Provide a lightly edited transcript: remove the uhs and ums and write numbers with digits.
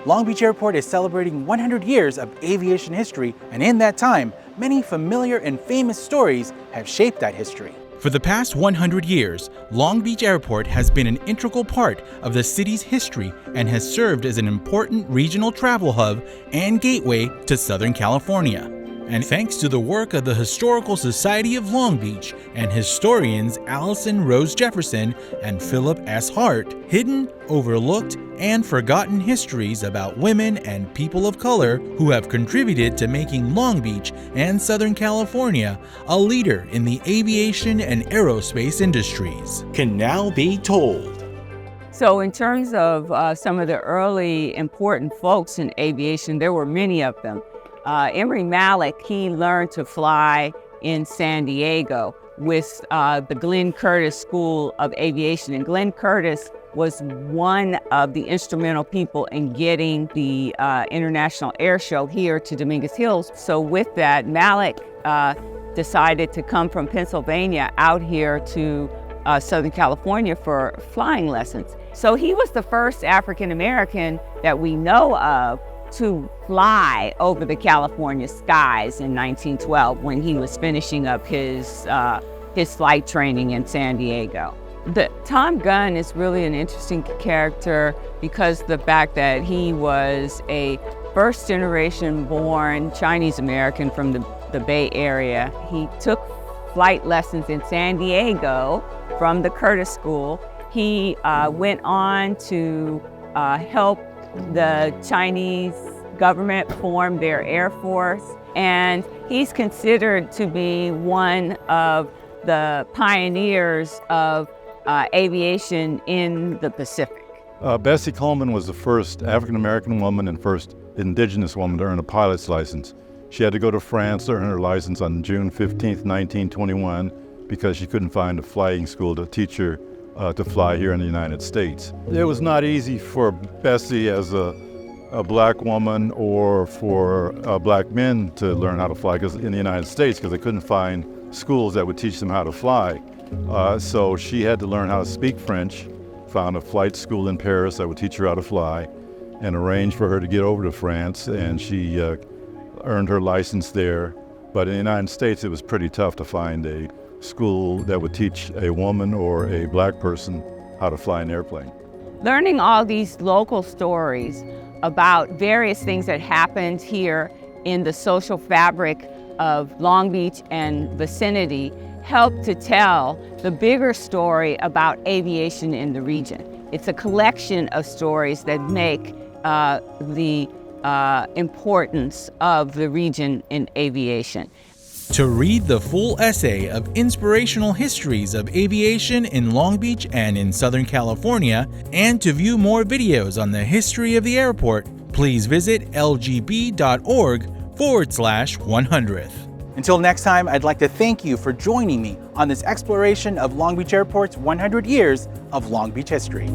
Long Beach Airport is celebrating 100 years of aviation history, and in that time, many familiar and famous stories have shaped that history. For the past 100 years, Long Beach Airport has been an integral part of the city's history and has served as an important regional travel hub and gateway to Southern California. And thanks to the work of the Historical Society of Long Beach and historians Allison Rose Jefferson and Philip S. Hart, hidden, overlooked, and forgotten histories about women and people of color who have contributed to making Long Beach and Southern California a leader in the aviation and aerospace industries can now be told. So in terms of some of the early important folks in aviation, there were many of them. Emery Malik, he learned to fly in San Diego with the Glenn Curtiss School of Aviation. And Glenn Curtiss was one of the instrumental people in getting the International Air Show here to Dominguez Hills. So with that, Malik decided to come from Pennsylvania out here to Southern California for flying lessons. So he was the first African American that we know of to fly over the California skies in 1912 when he was finishing up his flight training in San Diego. Tom Gunn is really an interesting character because the fact that he was a first generation born Chinese American from the Bay Area. He took flight lessons in San Diego from the Curtiss School. He went on to help the Chinese government form their Air Force, and he's considered to be one of the pioneers of aviation in the Pacific. Bessie Coleman was the first African-American woman and first indigenous woman to earn a pilot's license. She had to go to France to earn her license on June 15, 1921, because she couldn't find a flying school to teach her to fly here in the United States. It was not easy for Bessie as a black woman or for black men to learn how to fly in the United States because they couldn't find schools that would teach them how to fly. So she had to learn how to speak French, found a flight school in Paris that would teach her how to fly, and arranged for her to get over to France, and she earned her license there. But in the United States, it was pretty tough to find a school that would teach a woman or a black person how to fly an airplane. Learning all these local stories about various things that happened here in the social fabric of Long Beach and vicinity helped to tell the bigger story about aviation in the region. It's a collection of stories that make the importance of the region in aviation. To read the full essay of inspirational histories of aviation in Long Beach and in Southern California, and to view more videos on the history of the airport, please visit lgb.org/100th. Until next time, I'd like to thank you for joining me on this exploration of Long Beach Airport's 100 years of Long Beach history.